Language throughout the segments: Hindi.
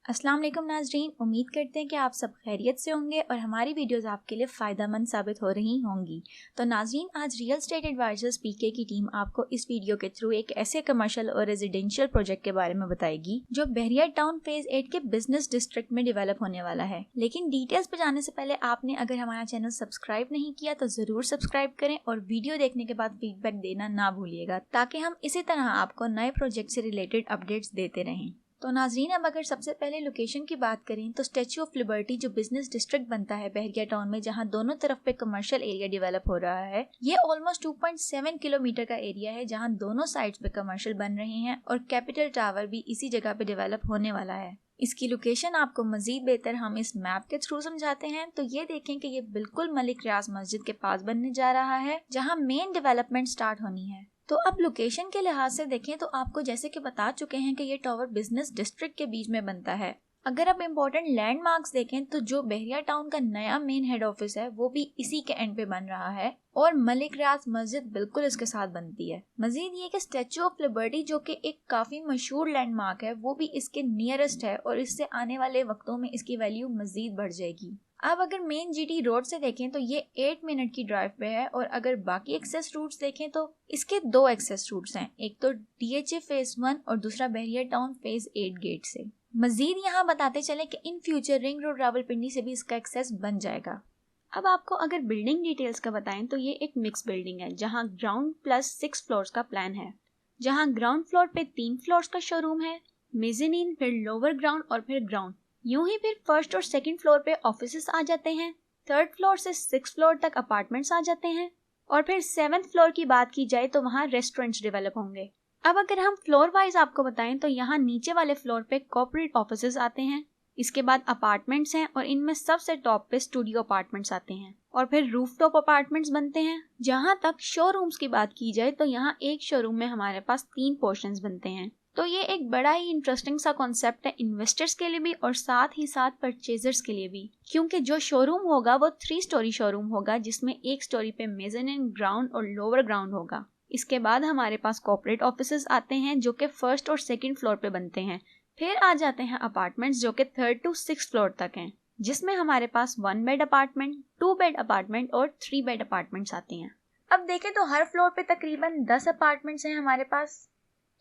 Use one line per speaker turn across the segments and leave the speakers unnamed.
अस्सलाम वालेकुम नाज़रीन, उम्मीद करते हैं कि आप सब खैरियत से होंगे और हमारी वीडियोस आपके लिए फ़ायदेमंद साबित हो रही होंगी। तो नाज़रीन, आज रियल एस्टेट एडवाइजर्स पीके की टीम आपको इस वीडियो के थ्रू एक ऐसे कमर्शियल और रेजिडेंशियल प्रोजेक्ट के बारे में बताएगी जो बहरिया टाउन फेज 8 के बिजनेस डिस्ट्रिक्ट में डेवलप होने वाला है। लेकिन डिटेल्स पे जाने से पहले आपने अगर हमारा चैनल सब्सक्राइब नहीं किया तो ज़रूर सब्सक्राइब करें और वीडियो देखने के बाद फीडबैक देना ना भूलिएगा, ताकि हम इसी तरह आपको नए प्रोजेक्ट से रिलेटेड अपडेट्स देते रहें। तो नाजरीन, अब अगर सबसे पहले लोकेशन की बात करें तो स्टैच्यू ऑफ लिबर्टी जो बिजनेस डिस्ट्रिक्ट बनता है बहरिया टाउन में, जहां दोनों तरफ पे कमर्शियल एरिया डेवलप हो रहा है, ये ऑलमोस्ट 2.7 किलोमीटर का एरिया है जहां दोनों साइड्स पे कमर्शियल बन रहे हैं और कैपिटल टावर भी इसी जगह पे डेवलप होने वाला है। इसकी लोकेशन आपको मजीद बेहतर हम इस मैप के थ्रू समझाते हैं। तो ये देखें कि ये बिल्कुल मलिक रियाज मस्जिद के पास बनने जा रहा है जहाँ मेन डेवलपमेंट स्टार्ट होनी है। तो अब लोकेशन के लिहाज से देखें तो आपको जैसे कि बता चुके हैं कि ये टावर बिजनेस डिस्ट्रिक्ट के बीच में बनता है। अगर आप इम्पोर्टेंट लैंडमार्क्स देखें तो जो बहरिया टाउन का नया मेन हेड ऑफिस है वो भी इसी के एंड पे बन रहा है और मलिक रियाज मस्जिद बिल्कुल इसके साथ बनती है। मजीद ये कि स्टैच्यू ऑफ लिबर्टी जो कि एक काफी मशहूर लैंडमार्क है वो भी इसके नियरेस्ट है और इससे आने वाले वक्तों में इसकी वैल्यू मजीद बढ़ जाएगी। अब अगर मेन जीटी रोड से देखें तो ये 8 मिनट की ड्राइव पे है और अगर बाकी एक्सेस रूट्स देखें तो इसके दो एक्सेस रूट्स हैं, एक तो डीएचए फेज 1 और दूसरा बहरिया टाउन फेज 8 गेट से। मजीद यहाँ बताते चले कि in future ring road Rawalpindi से भी इसका एक्सेस बन जाएगा। अब आपको अगर बिल्डिंग डिटेल्स का बताएं तो ये एक मिक्स बिल्डिंग है जहाँ ग्राउंड प्लस 6 फ्लोर्स का प्लान है, जहाँ ग्राउंड फ्लोर पे 3 फ्लोर्स का शोरूम है, मेज़ेनीन, फिर लोअर ग्राउंड और फिर ग्राउंड। यूं ही फिर फर्स्ट और सेकंड फ्लोर पे ऑफिसेस आ जाते हैं, थर्ड फ्लोर से 6 फ्लोर तक अपार्टमेंट्स आ जाते हैं और फिर 7th फ्लोर की बात की जाए तो वहाँ रेस्टोरेंट्स डेवलप होंगे। अब अगर हम फ्लोर वाइज आपको बताएं तो यहाँ नीचे वाले फ्लोर पे कॉर्पोरेट ऑफिसेस आते हैं, इसके बाद अपार्टमेंट्स हैं और इनमें सबसे टॉप पे स्टूडियो अपार्टमेंट्स आते हैं और फिर रूफटॉप अपार्टमेंट्स बनते हैं। जहाँ तक शोरूम्स की बात की जाए तो यहाँ एक शोरूम में हमारे पास 3 पोर्शंस बनते हैं। तो ये एक बड़ा ही इंटरेस्टिंग सा कॉन्सेप्ट है इन्वेस्टर्स के लिए भी और साथ ही साथ परचेजर्स के लिए भी, क्योंकि जो शोरूम होगा वो 3 स्टोरी शोरूम होगा जिसमें एक स्टोरी पे मेज़ेनीन, ग्राउंड और लोअर ग्राउंड होगा। इसके बाद हमारे पास कॉर्पोरेट ऑफिसेस आते हैं जो कि फर्स्ट और सेकंड फ्लोर पे बनते हैं। फिर आ जाते हैं अपार्टमेंट्स जो कि 3rd to 6th फ्लोर तक हैं, जिसमें हमारे पास 1 बेड अपार्टमेंट, 2 बेड अपार्टमेंट और 3 बेड अपार्टमेंट्स आते हैं। अब देखें तो हर फ्लोर पे तकरीबन 10 अपार्टमेंट्स हैं हमारे पास।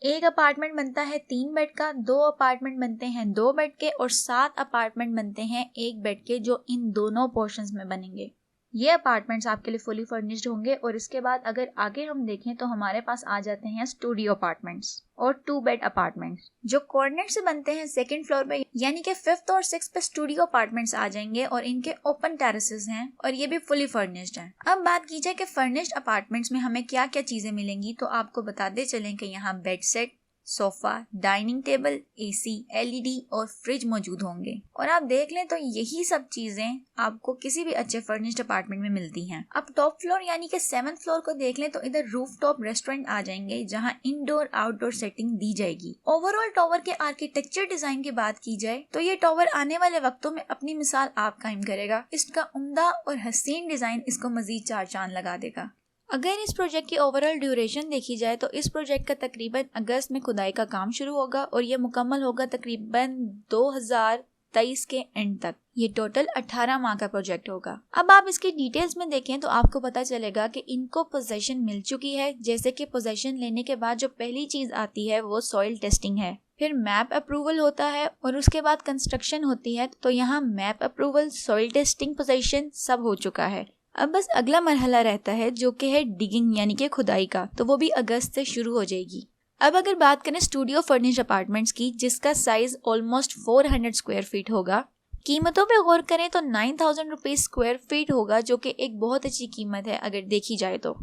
एक अपार्टमेंट बनता है 3 बेड का, 2 अपार्टमेंट बनते हैं 2 बेड के और 7 अपार्टमेंट बनते हैं 1 बेड के, जो इन दोनों पोर्शंस में बनेंगे। ये अपार्टमेंट्स आपके लिए फुली फर्निश्ड होंगे और इसके बाद अगर आगे हम देखें तो हमारे पास आ जाते हैं स्टूडियो अपार्टमेंट्स और 2 बेड अपार्टमेंट्स जो कॉर्नर से बनते हैं 2nd फ्लोर पे, यानी कि 5th और 6th पे स्टूडियो अपार्टमेंट्स आ जाएंगे और इनके ओपन टेरेसेस हैं और ये भी फुली फर्निश्ड हैं। अब बात की जाए कि फर्निश्ड अपार्टमेंट्स में हमें क्या क्या चीजें मिलेंगी तो आपको बताते चलें कि यहाँ bed set, sofa, dining table, AC, LED और फ्रिज मौजूद होंगे। और आप देख लें तो यही सब चीजें आपको किसी भी अच्छे फर्निश्ड अपार्टमेंट में मिलती हैं। अब टॉप फ्लोर यानी कि 7th फ्लोर को देख लें तो इधर रूफटॉप रेस्टोरेंट आ जाएंगे जहां इंडोर आउटडोर सेटिंग दी जाएगी। ओवरऑल टावर के आर्किटेक्चर डिजाइन की बात की जाए तो ये टावर आने वाले वक्तों में अपनी मिसाल आप कायम करेगा। इसका उम्दा और हसीन डिजाइन इसको मजीद 4 चांद लगा देगा। अगर इस प्रोजेक्ट की ओवरऑल ड्यूरेशन देखी जाए तो इस प्रोजेक्ट का तकरीबन अगस्त में खुदाई का काम शुरू होगा और ये मुकम्मल होगा तकरीबन 2023 के एंड तक। ये टोटल 18 माह का प्रोजेक्ट होगा। अब आप इसकी डिटेल्स में देखें तो आपको पता चलेगा कि इनको पोजेशन मिल चुकी है। जैसे कि पोजेशन लेने के बाद जो पहली चीज आती है वो सॉइल टेस्टिंग है, फिर मैप अप्रूवल होता है और उसके बाद कंस्ट्रक्शन होती है। तो यहाँ map approval, soil testing, possession सब हो चुका है। अब बस अगला मरहला रहता है जो कि है डिगिंग यानी कि खुदाई का, तो वो भी अगस्त से शुरू हो जाएगी। अब अगर बात करें स्टूडियो फर्निश्ड अपार्टमेंट्स की, जिसका साइज ऑलमोस्ट 400 स्क्वायर फीट होगा, कीमतों पे गौर करें तो 9000 रुपीज स्क्वायर फीट होगा, जो कि एक बहुत अच्छी कीमत है अगर देखी जाए तो।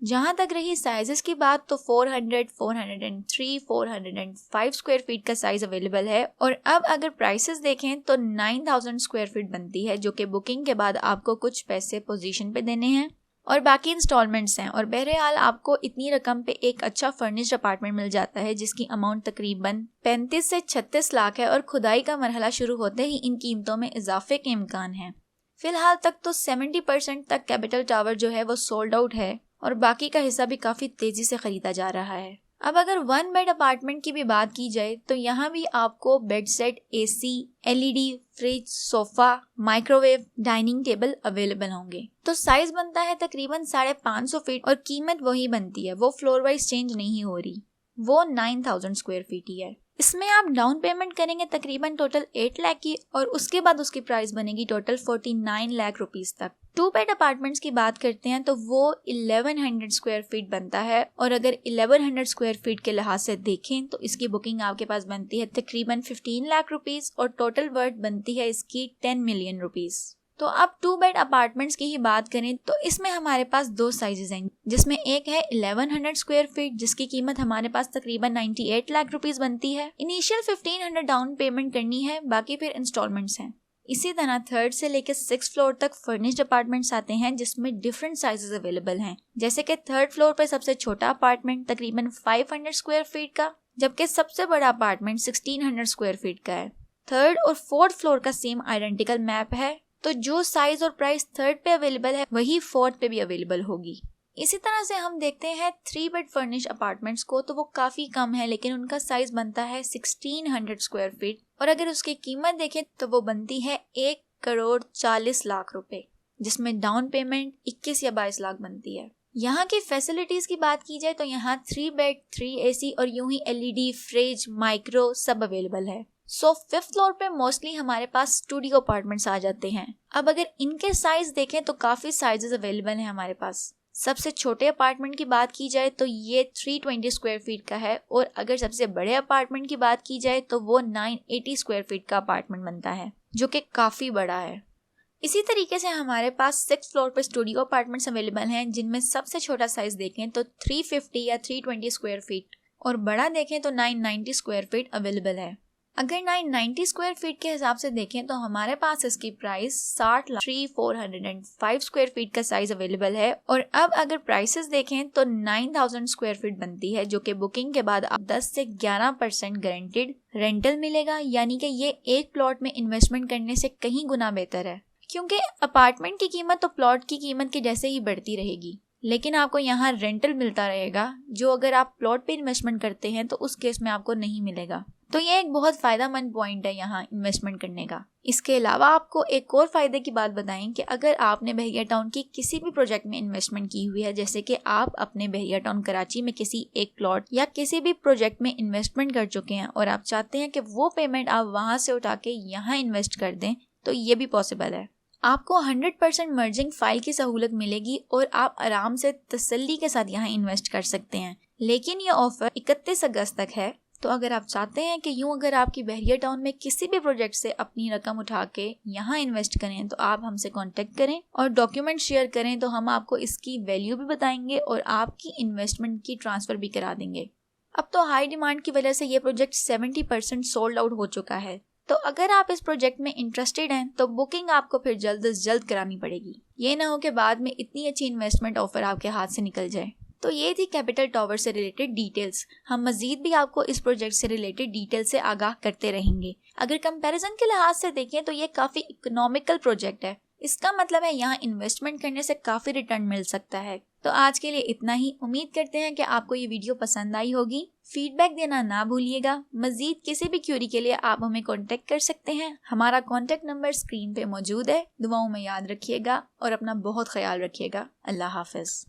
जहां तक रही साइजेस की बात तो 400, 403, 405 स्क्वायर फीट का साइज अवेलेबल है। और अब अगर प्राइसेस देखें तो 9000 स्क्वायर फीट बनती है, जो कि बुकिंग के बाद आपको कुछ पैसे पोजीशन पे देने हैं और बाकी इंस्टॉलमेंट्स हैं। और बहरहाल आपको इतनी रकम पे एक अच्छा फर्निश्ड अपार्टमेंट मिल जाता है जिसकी अमाउंट तकरीबन 35 से 36 लाख है और खुदाई का मरहला शुरू होते ही इन कीमतों में इजाफे के इम्कान है। फिलहाल तक तो 70% तक कैपिटल टावर जो है वो सोल्ड आउट है और बाकी का हिस्सा भी काफी तेजी से खरीदा जा रहा है। अब अगर 1 बेड अपार्टमेंट की भी बात की जाए तो यहाँ भी आपको bed set, AC, LED, fridge, sofa, microwave, dining table available होंगे। तो साइज बनता है तकरीबन 550 फीट और कीमत वही बनती है, वो फ्लोर वाइज चेंज नहीं हो रही, वो 9000 स्क्वायर फीट ही है। इसमें आप डाउन पेमेंट करेंगे तकरीबन टोटल 8 लाख की और उसके बाद उसकी प्राइस बनेगी टोटल 49 लाख रुपीस तक। 2 बेड अपार्टमेंट्स की बात करते हैं तो वो 1100 स्क्वायर फीट बनता है और अगर 1100 स्क्वायर फीट के लिहाज से देखें तो इसकी बुकिंग आपके पास बनती है तकरीबन 15 लाख रुपीस और टोटल वर्थ बनती है इसकी 10 मिलियन रुपीस। तो अब 2 बेड अपार्टमेंट्स की ही बात करें तो इसमें हमारे पास 2 साइजेस हैं, जिसमें एक है 1100 स्क्वायर फीट जिसकी कीमत हमारे पास तकरीबन 98 लाख रुपीस बनती है। इनिशियल 1500 डाउन पेमेंट करनी है, बाकी फिर इंस्टॉलमेंट्स हैं। इसी तरह 3rd से लेकर 6th फ्लोर तक फर्निश्ड अपार्टमेंट्स आते हैं जिसमें डिफरेंट साइजेस अवेलेबल हैं, जैसे कि 3rd फ्लोर पर सबसे छोटा अपार्टमेंट तकरीबन 500 स्क्वायर फीट का, जबकि सबसे बड़ा अपार्टमेंट 1600 स्क्वायर फीट का है। 3rd और 4th फ्लोर का सेम आइडेंटिकल मैप है, तो जो साइज और प्राइस 3rd पे अवेलेबल है वही 4th पे भी अवेलेबल होगी। इसी तरह से हम देखते हैं 3 बेड फर्निश अपार्टमेंट्स को, तो वो काफी कम है लेकिन उनका साइज बनता है 1600 स्क्वायर फीट और अगर उसकी कीमत देखें तो वो बनती है 1,40,00,000 रुपए, जिसमें डाउन पेमेंट 21 या 22 लाख बनती है। यहाँ की फैसिलिटीज की बात की जाए तो यहाँ 3 बेड, 3 AC और यूं ही LED, फ्रिज, माइक्रो सब अवेलेबल है। 5th फ्लोर पे मोस्टली हमारे पास स्टूडियो अपार्टमेंट्स आ जाते हैं। अब अगर इनके साइज देखें तो काफी साइजेस अवेलेबल हैं हमारे पास। सबसे छोटे अपार्टमेंट की बात की जाए तो ये 320 स्क्वायर फीट का है और अगर सबसे बड़े अपार्टमेंट की बात की जाए तो वो 980 स्क्वायर फीट का अपार्टमेंट बनता है, जो कि काफी बड़ा है। इसी तरीके से हमारे पास 6th फ्लोर पर स्टूडियो अपार्टमेंट्स अवेलेबल हैं जिनमें सबसे छोटा साइज देखें तो 350 या 320 स्क्वायर फीट और बड़ा देखें तो 990 स्क्वायर फीट अवेलेबल है। अगर 990 स्क्वायर फीट के हिसाब से देखें तो हमारे पास इसकी प्राइस 60,305 स्क्वायर फीट का साइज अवेलेबल है और अब अगर प्राइसेस देखें तो 9000 स्क्वायर फीट बनती है, जो कि बुकिंग के बाद आप 10 से 11% गारंटीड रेंटल मिलेगा, यानी कि ये एक प्लॉट में इन्वेस्टमेंट करने से कहीं गुना बेहतर है, क्योंकि अपार्टमेंट की कीमत तो प्लॉट की कीमत के जैसे ही बढ़ती रहेगी लेकिन आपको यहाँ रेंटल मिलता रहेगा, जो अगर आप प्लॉट पे इन्वेस्टमेंट करते हैं तो उस केस में आपको नहीं मिलेगा। तो ये एक बहुत फायदेमंद पॉइंट है यहाँ इन्वेस्टमेंट करने का। इसके अलावा आपको एक और फायदे की बात बताएं कि अगर आपने बहरिया टाउन की किसी भी प्रोजेक्ट में इन्वेस्टमेंट की हुई है, जैसे कि आप अपने बहरिया टाउन कराची में किसी एक प्लॉट या किसी भी प्रोजेक्ट में इन्वेस्टमेंट कर चुके हैं और आप चाहते हैं कि वो पेमेंट आप वहाँ से उठा के यहाँ इन्वेस्ट कर दें, तो ये भी पॉसिबल है। आपको 100% मर्जिंग फाइल की सहूलत मिलेगी और आप आराम से तसल्ली के साथ यहाँ इन्वेस्ट कर सकते हैं। लेकिन ये ऑफर 31 अगस्त तक है, तो अगर आप चाहते हैं कि यूं अगर आपकी बहरिया टाउन में किसी भी प्रोजेक्ट से अपनी रकम उठा के यहाँ इन्वेस्ट करें तो आप हमसे कांटेक्ट करें और डॉक्यूमेंट शेयर करें, तो हम आपको इसकी वैल्यू भी बताएंगे और आपकी इन्वेस्टमेंट की ट्रांसफ़र भी करा देंगे। अब तो हाई डिमांड की वजह से ये प्रोजेक्ट 70% सोल्ड आउट हो चुका है, तो अगर आप इस प्रोजेक्ट में इंटरेस्टेड हैं तो बुकिंग आपको फिर जल्द से जल्द करानी पड़ेगी। ये ना हो कि बाद में इतनी अच्छी इन्वेस्टमेंट ऑफर आपके हाथ से निकल जाए। तो ये थी कैपिटल टावर से रिलेटेड डिटेल्स। हम मजीद भी आपको इस प्रोजेक्ट से रिलेटेड डिटेल से आगाह करते रहेंगे। अगर कंपैरिजन के लिहाज से देखें तो ये काफ़ी इकोनॉमिकल प्रोजेक्ट है, इसका मतलब है यहाँ इन्वेस्टमेंट करने से काफ़ी रिटर्न मिल सकता है। तो आज के लिए इतना ही। उम्मीद करते हैं कि आपको ये वीडियो पसंद आई होगी। फीडबैक देना ना भूलिएगा। मजीद किसी भी क्यूरी के लिए आप हमें कांटेक्ट कर सकते हैं। हमारा कांटेक्ट नंबर स्क्रीन पे मौजूद है। दुआओं में याद रखिएगा और अपना बहुत ख्याल रखिएगा। अल्लाह हाफिज़।